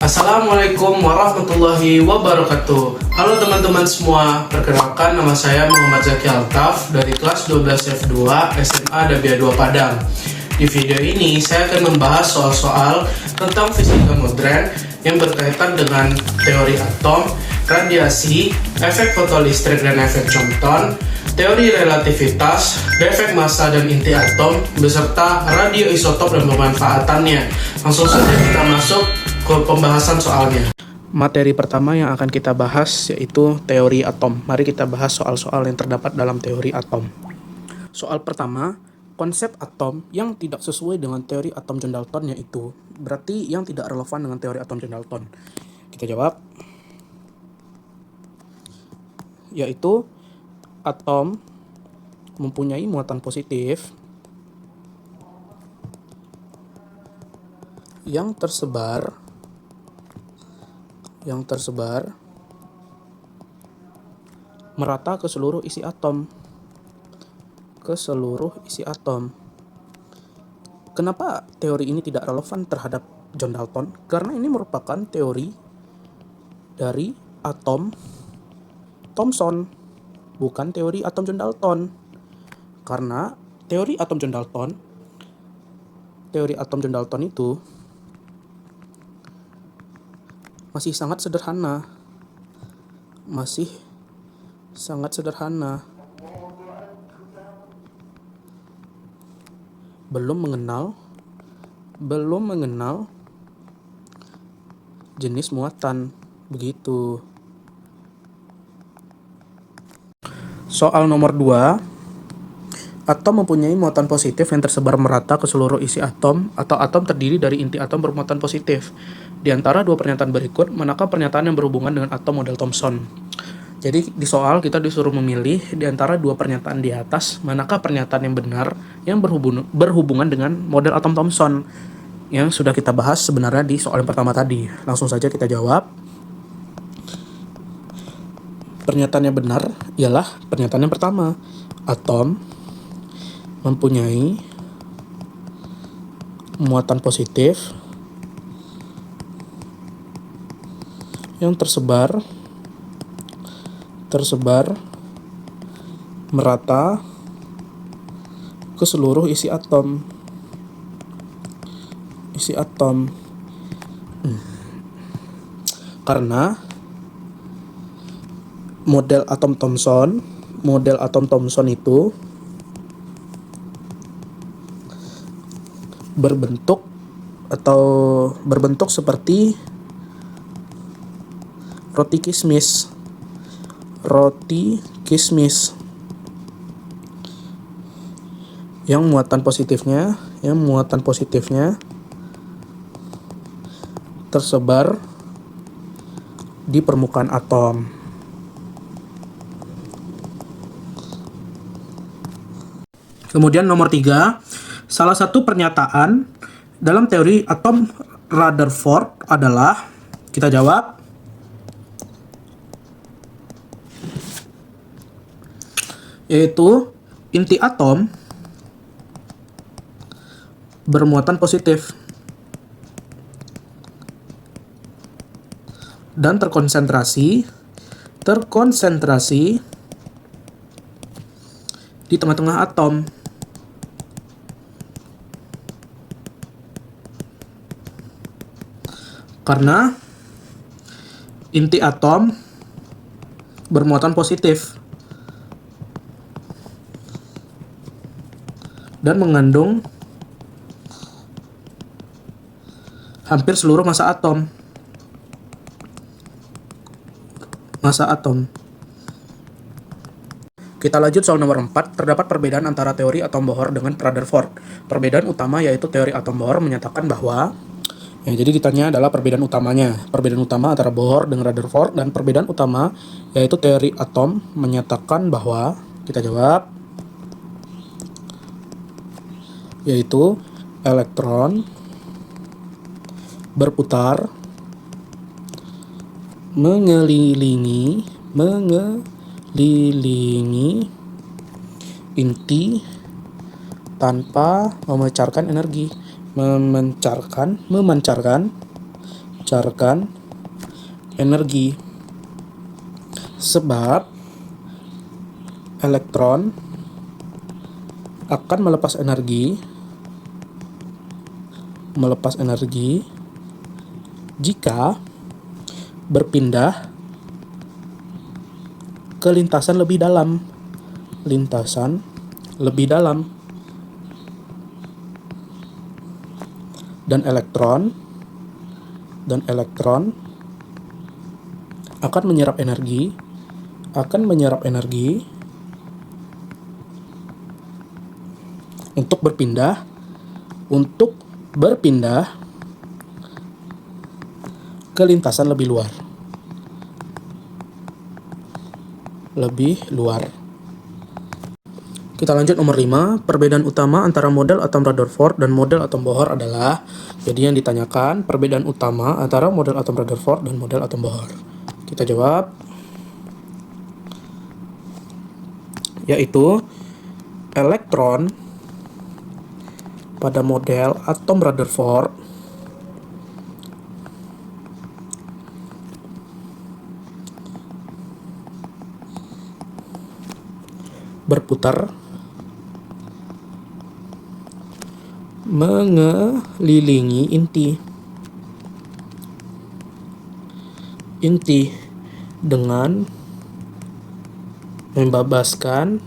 Assalamualaikum warahmatullahi wabarakatuh. Halo teman-teman semua, perkenalkan nama saya Muhammad Zaki Altaf dari kelas 12 F2 SMA Dabia 2 Padang. Di video ini saya akan membahas soal-soal tentang fisika modern yang berkaitan dengan teori atom, radiasi, efek fotolistrik dan efek Compton, teori relativitas, efek massa dan inti atom, beserta radioisotop dan pemanfaatannya. Langsung saja kita masuk ke pembahasan soalnya. Materi pertama yang akan kita bahas yaitu teori atom. Mari kita bahas soal-soal yang terdapat dalam teori atom. Soal pertama, konsep atom yang tidak sesuai dengan teori atom John Dalton yaitu berarti yang tidak relevan dengan teori atom John Dalton. Kita jawab, yaitu atom mempunyai muatan positif yang tersebar merata ke seluruh isi atom. Kenapa teori ini tidak relevan terhadap John Dalton? Karena ini merupakan teori dari atom Thomson, bukan teori atom John Dalton. Karena teori atom John Dalton itu masih sangat sederhana. Belum mengenal jenis muatan, begitu. Soal nomor 2, atom mempunyai muatan positif yang tersebar merata ke seluruh isi atom atau atom terdiri dari inti atom bermuatan positif. Di antara dua pernyataan berikut, manakah pernyataan yang berhubungan dengan atom model Thomson? Jadi di soal kita disuruh memilih di antara dua pernyataan di atas, manakah pernyataan yang benar yang berhubungan dengan model atom Thomson yang sudah kita bahas sebenarnya di soal yang pertama tadi. Langsung saja kita jawab. Pernyataan yang benar ialah pernyataan yang pertama. Atom mempunyai muatan positif yang tersebar merata ke seluruh isi atom. Karena model atom Thomson itu berbentuk seperti roti kismis yang muatan positifnya tersebar di permukaan atom. Kemudian nomor 3, salah satu pernyataan dalam teori atom Rutherford adalah, kita jawab, yaitu inti atom bermuatan positif dan terkonsentrasi di tengah-tengah atom. Karena inti atom bermuatan positif dan mengandung hampir seluruh massa atom. Kita lanjut soal nomor 4. Terdapat perbedaan antara teori atom Bohr dengan Rutherford. Perbedaan utama yaitu teori atom Bohr menyatakan bahwa, jadi ditanya adalah perbedaan utamanya. Perbedaan utama antara Bohr dengan Rutherford, dan perbedaan utama yaitu teori atom menyatakan bahwa, kita jawab, yaitu elektron berputar mengelilingi inti tanpa memancarkan memancarkan energi. Sebab elektron akan melepas energi jika berpindah ke lintasan lebih dalam. Dan elektron akan menyerap energi untuk berpindah ke lintasan lebih luar. Kita lanjut nomor 5. Perbedaan utama antara model atom Rutherford dan model atom Bohr adalah. Jadi yang ditanyakan perbedaan utama antara model atom Rutherford dan model atom Bohr. Kita jawab, yaitu elektron pada model atom Rutherford berputar mengelilingi inti dengan membebaskan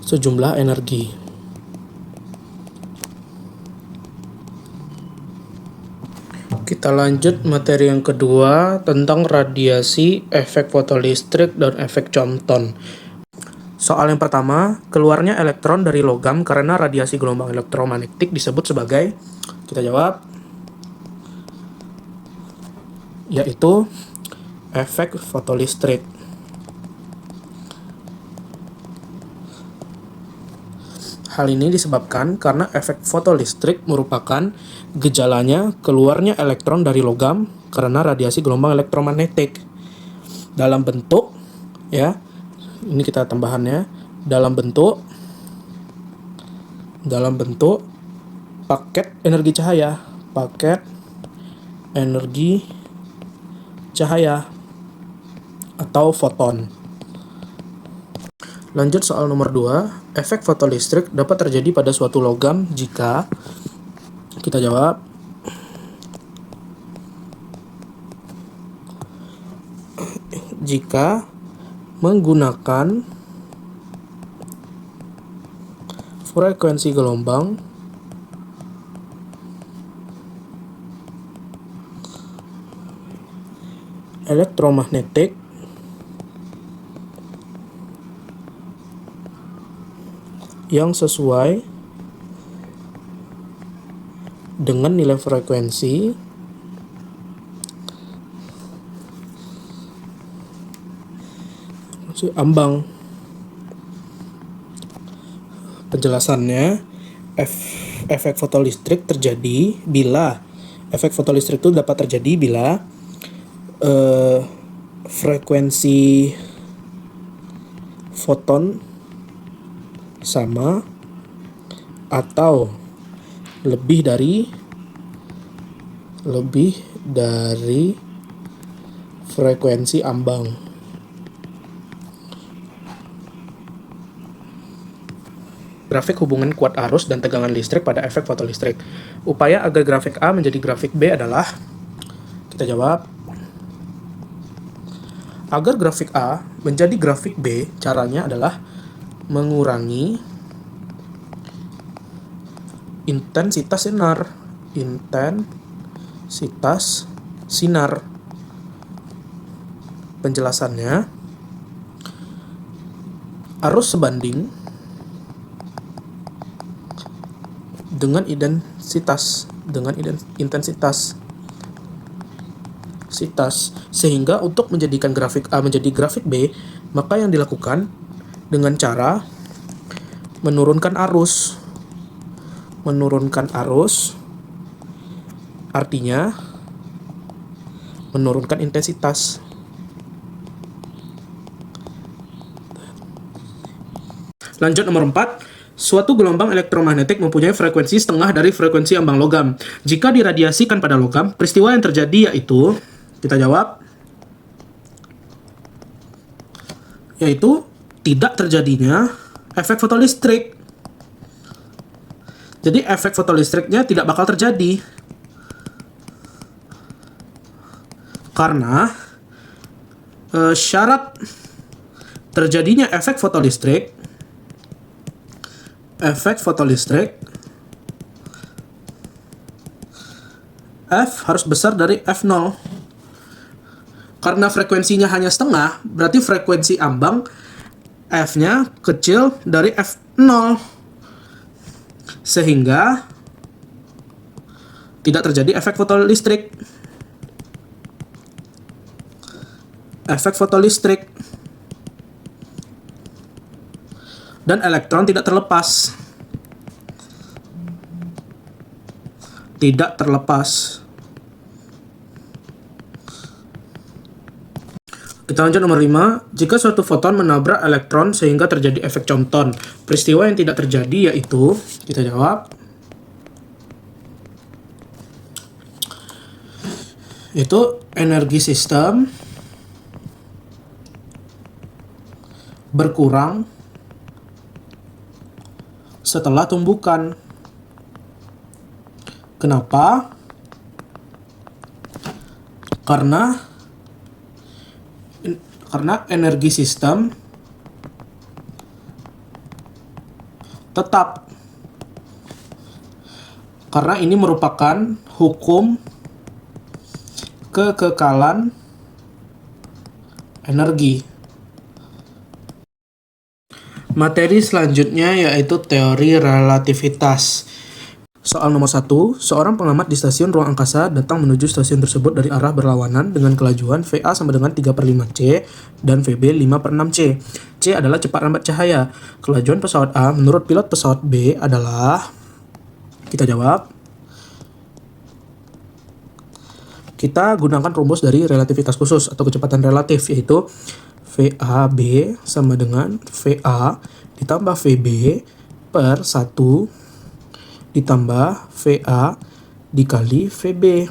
sejumlah energi. Kita lanjut materi yang kedua tentang radiasi, efek fotolistrik, dan efek Compton. Soal yang pertama, keluarnya elektron dari logam karena radiasi gelombang elektromagnetik disebut sebagai, kita jawab, yaitu efek fotolistrik. Hal ini disebabkan karena efek fotolistrik merupakan gejalanya keluarnya elektron dari logam karena radiasi gelombang elektromagnetik dalam bentuk, ya, ini kita tambahannya, dalam bentuk paket energi cahaya atau foton. Lanjut soal nomor 2. Efek fotolistrik dapat terjadi pada suatu logam jika, kita jawab, jika menggunakan frekuensi gelombang elektromagnetik yang sesuai dengan nilai frekuensi ambang. Penjelasannya, efek fotolistrik terjadi bila itu dapat terjadi bila frekuensi foton sama atau lebih dari frekuensi ambang. Grafik hubungan kuat arus dan tegangan listrik pada efek fotolistrik. Upaya agar grafik A menjadi grafik B adalah, kita jawab, agar grafik A menjadi grafik B, caranya adalah mengurangi intensitas sinar. Penjelasannya, arus sebanding dengan intensitas, sehingga untuk menjadikan grafik A menjadi grafik B, maka yang dilakukan dengan cara menurunkan arus. Artinya menurunkan intensitas. Lanjut nomor 4. Suatu gelombang elektromagnetik mempunyai frekuensi setengah dari frekuensi ambang logam. Jika diradiasikan pada logam, peristiwa yang terjadi yaitu, kita jawab, yaitu tidak terjadinya efek fotolistrik. Jadi efek fotolistriknya tidak bakal terjadi. Karena syarat terjadinya efek fotolistrik F harus besar dari F0. Karena frekuensinya hanya setengah, berarti frekuensi ambang F-nya kecil dari F0. Sehingga tidak terjadi efek fotolistrik. Dan elektron tidak terlepas. Kita lanjut nomor 5. Jika suatu foton menabrak elektron sehingga terjadi efek Compton, peristiwa yang tidak terjadi yaitu, kita jawab, itu energi sistem berkurang setelah tumbukan. Kenapa? Karena energi sistem tetap. Karena ini merupakan hukum kekekalan energi. Materi selanjutnya yaitu teori relativitas. Soal nomor 1, seorang pengamat di stasiun ruang angkasa datang menuju stasiun tersebut dari arah berlawanan dengan kelajuan VA sama dengan 3/5C dan VB 5/6C. C adalah cepat lambat cahaya. Kelajuan pesawat A menurut pilot pesawat B adalah, kita jawab, kita gunakan rumus dari relativitas khusus atau kecepatan relatif, yaitu VAB sama dengan VA ditambah VB per 1 ditambah VA dikali VB.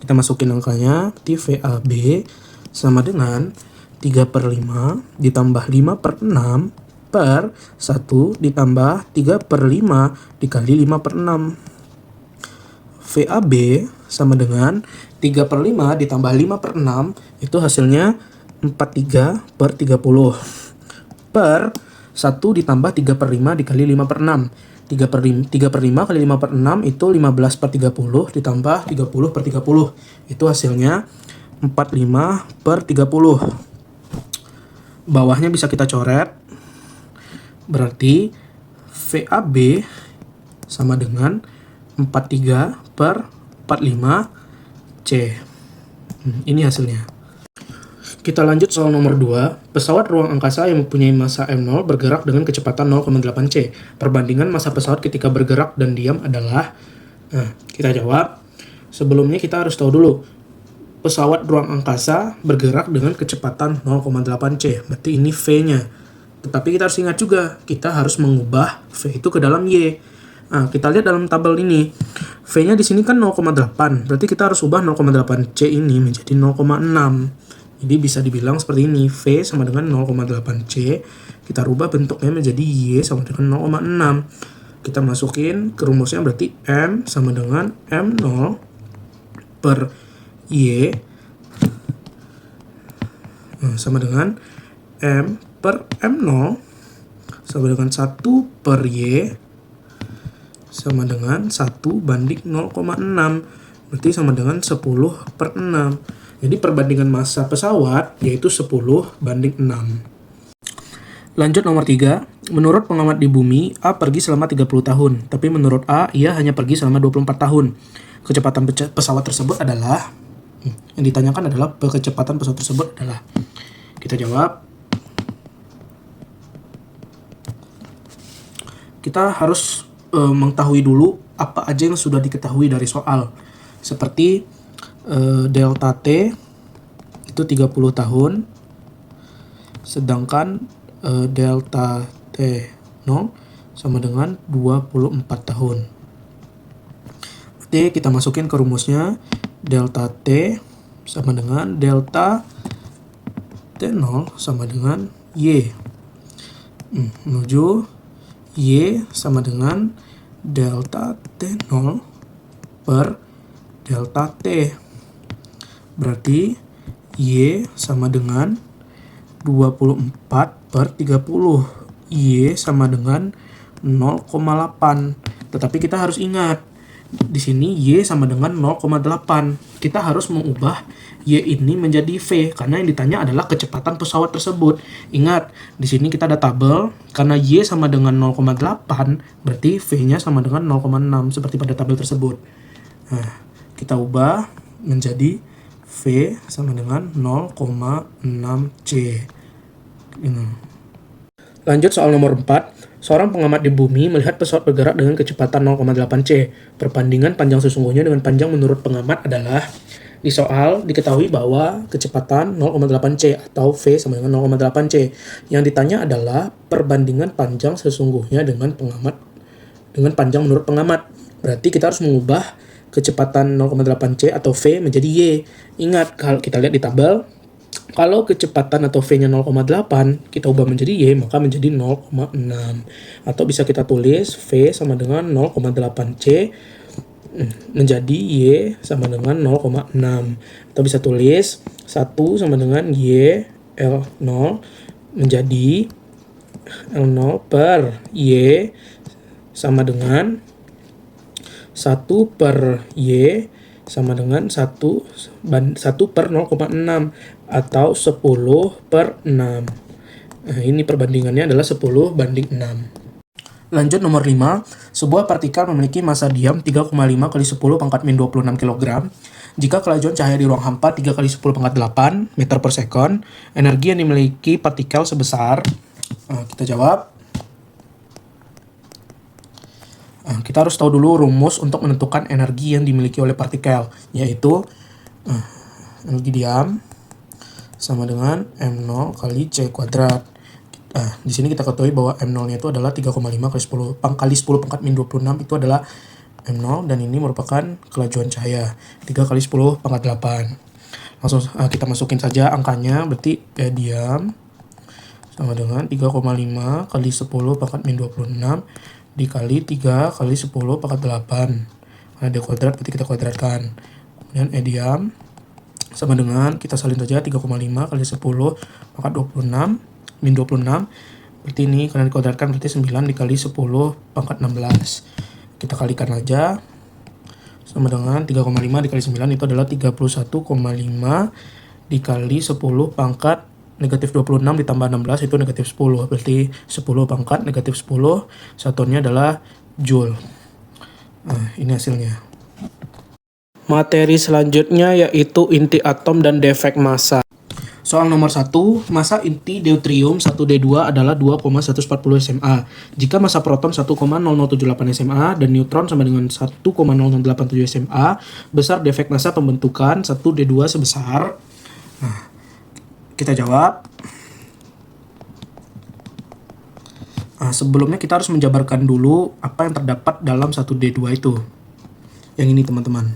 Kita masukin angkanya, berarti VAB sama dengan 3/5 ditambah 5/6 per 1 ditambah 3/5 dikali 5/6. VAB sama dengan 3/5 ditambah 5/6, itu hasilnya 43/30 per 1 ditambah 3/5 dikali 5/6. 3/5 kali 5/6 itu 15/30 ditambah 30/30, itu hasilnya 45/30. Bawahnya bisa kita coret, berarti VAB sama dengan 43/45C. Ini hasilnya. Kita lanjut soal nomor 2. Pesawat ruang angkasa yang mempunyai massa M0 bergerak dengan kecepatan 0,8C. Perbandingan massa pesawat ketika bergerak dan diam adalah, kita jawab, sebelumnya kita harus tahu dulu, pesawat ruang angkasa bergerak dengan kecepatan 0,8C, berarti ini V-nya. Tetapi kita harus ingat juga, kita harus mengubah V itu ke dalam Y. Kita lihat dalam tabel ini, V-nya di sini kan 0,8, berarti kita harus ubah 0,8C ini menjadi 0,6. Jadi bisa dibilang seperti ini, V sama dengan 0,8C, kita rubah bentuknya menjadi Y sama dengan 0,6. Kita masukin ke rumusnya, berarti M sama dengan M0 per Y sama dengan M per M0 sama dengan 1 per Y sama dengan 1/0,6, berarti sama dengan 10/6. Jadi perbandingan massa pesawat yaitu 10/6. Lanjut nomor 3. Menurut pengamat di bumi, A pergi selama 30 tahun, tapi menurut A, ia hanya pergi selama 24 tahun. Kecepatan pesawat tersebut adalah, yang ditanyakan adalah kecepatan pesawat tersebut adalah, kita jawab, kita harus mengetahui dulu apa aja yang sudah diketahui dari soal. Seperti delta T itu 30 tahun, sedangkan delta T T0 sama dengan 24 tahun. Berarti kita masukin ke rumusnya, delta T sama dengan delta T0 sama dengan Y. Menuju Y sama dengan delta T0 per delta T. Berarti Y sama dengan 24 per 30. Y sama dengan 0,8. Tetapi kita harus ingat, di sini Y sama dengan 0,8. Kita harus mengubah Y ini menjadi V karena yang ditanya adalah kecepatan pesawat tersebut. Ingat, di sini kita ada tabel, karena Y sama dengan 0,8 berarti V-nya sama dengan 0,6 seperti pada tabel tersebut. Nah, kita ubah menjadi V sama dengan 0,6C. Lanjut soal nomor 4. Seorang pengamat di bumi melihat pesawat bergerak dengan kecepatan 0,8C. Perbandingan panjang sesungguhnya dengan panjang menurut pengamat adalah, di soal diketahui bahwa kecepatan 0,8C atau V sama dengan 0,8C. Yang ditanya adalah perbandingan panjang sesungguhnya dengan panjang menurut pengamat. Berarti kita harus mengubah kecepatan 0,8C atau V menjadi Y. Ingat, kalau kita lihat di tabel, kalau kecepatan atau V-nya 0,8, kita ubah menjadi Y, maka menjadi 0,6. Atau bisa kita tulis V sama dengan 0,8C menjadi Y sama dengan 0,6. Atau bisa tulis 1 sama dengan Y L0 menjadi L0 per Y sama dengan 1 per Y sama dengan 1 per 0,6 atau 10 per 6. Nah, ini perbandingannya adalah 10 banding 6. Lanjut nomor 5. Sebuah partikel memiliki massa diam 3,5 kali 10 pangkat min 26 kg. Jika kelajuan cahaya di ruang hampa 3 kali 10 pangkat 8 meter per sekon, energi yang dimiliki partikel sebesar, kita jawab. Kita harus tahu dulu rumus untuk menentukan energi yang dimiliki oleh partikel, yaitu energi diam sama dengan M0 kali C kuadrat. Di sini kita ketahui bahwa M0-nya itu adalah 3,5 kali 10 pangkat min 26 itu adalah M0, dan ini merupakan kelajuan cahaya 3 kali 10 pangkat 8. Langsung kita masukin saja angkanya, berarti P diam sama dengan 3,5 kali 10 pangkat min 26 dikali 3 kali 10 pangkat 8. Karena dia kuadrat, berarti kita kuadratkan. Kemudian E diam sama dengan, kita salin saja 3,5 kali 10 pangkat 26 min 26. Berarti ini karena dikuadratkan berarti 9 dikali 10 pangkat 16. Kita kalikan aja. Sama dengan 3,5 dikali 9 itu adalah 31,5 dikali 10 pangkat negatif 26 ditambah 16 itu negatif 10. Berarti 10 pangkat negatif 10, satuannya adalah Joule. Nah, ini hasilnya. Materi selanjutnya yaitu inti atom dan defek massa. Soal nomor 1, massa inti deuterium 1D2 adalah 2,140 SMA. Jika massa proton 1,0078 SMA dan neutron sama dengan 1,0087 SMA, besar defek massa pembentukan 1D2 sebesar. Nah, kita jawab. Sebelumnya kita harus menjabarkan dulu apa yang terdapat dalam 1D2 itu. Yang ini teman-teman.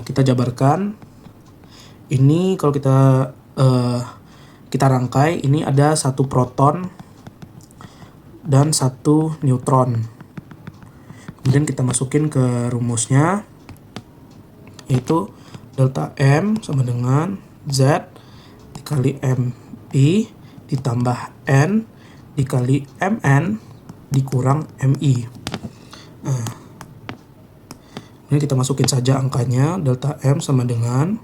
Kita jabarkan. Ini kalau kita rangkai, ini ada 1 proton dan 1 neutron. Kemudian kita masukin ke rumusnya, yaitu delta M sama dengan Z dikali MI ditambah N dikali MN dikurang MI. Ini kita masukin saja angkanya. Delta M sama dengan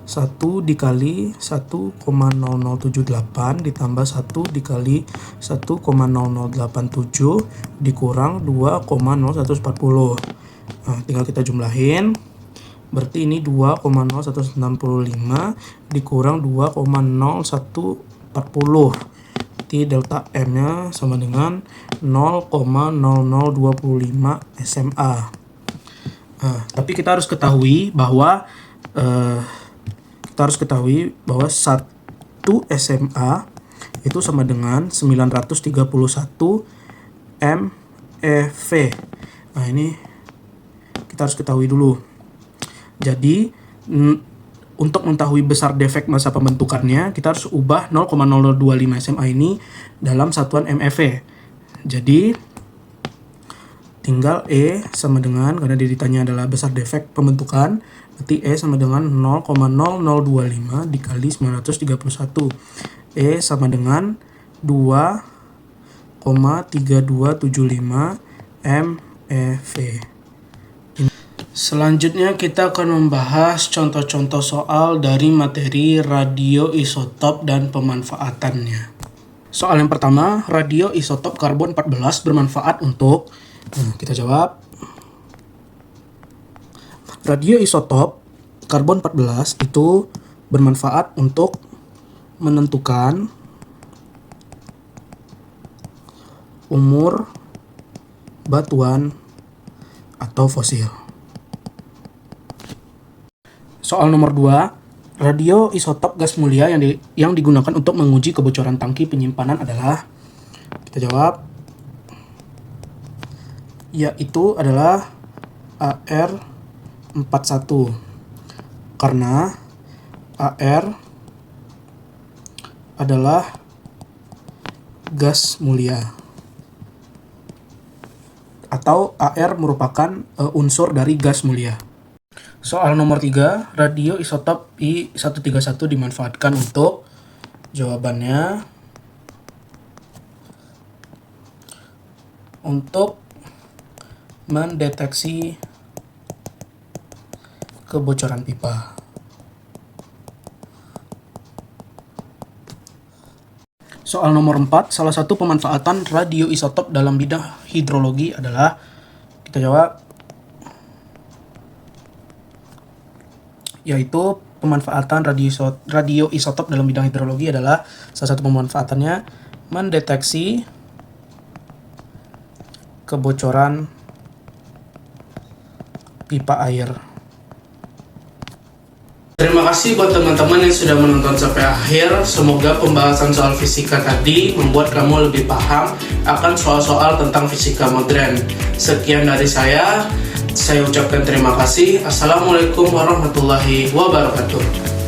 1 dikali 1,0078 ditambah 1 dikali 1,0087 dikurang 2,0140. Tinggal kita jumlahin. Berarti ini 2,0195 dikurang 2,0140. Berarti delta M-nya sama dengan 0,0025 SMA. Tapi kita harus ketahui bahwa 1 SMA itu sama dengan 931 MeV. Nah, ini kita harus ketahui dulu. Jadi, untuk mengetahui besar defek masa pembentukannya, kita harus ubah 0,0025 SMA ini dalam satuan MeV. Jadi, tinggal E sama dengan, karena dia ditanya adalah besar defek pembentukan, berarti E sama dengan 0,0025 dikali 931. E sama dengan 2,3275 MeV. Selanjutnya kita akan membahas contoh-contoh soal dari materi radioisotop dan pemanfaatannya. Soal yang pertama, radioisotop karbon 14 bermanfaat untuk... kita jawab. Radioisotop karbon 14 itu bermanfaat untuk menentukan umur batuan atau fosil. Soal nomor 2, radioisotop gas mulia yang digunakan untuk menguji kebocoran tangki penyimpanan adalah, kita jawab, yaitu adalah AR41, karena AR adalah gas mulia, atau AR merupakan unsur dari gas mulia. Soal nomor 3, radioisotop I131 dimanfaatkan untuk, jawabannya, untuk mendeteksi kebocoran pipa. Soal nomor 4, salah satu pemanfaatan radioisotop dalam bidang hidrologi adalah, kita jawab, yaitu pemanfaatan radioisotop dalam bidang hidrologi adalah, salah satu pemanfaatannya mendeteksi kebocoran pipa air. Terima kasih buat teman-teman yang sudah menonton sampai akhir. Semoga pembahasan soal fisika tadi membuat kamu lebih paham akan soal-soal tentang fisika modern. Sekian dari saya ucapkan terima kasih. Assalamualaikum warahmatullahi wabarakatuh.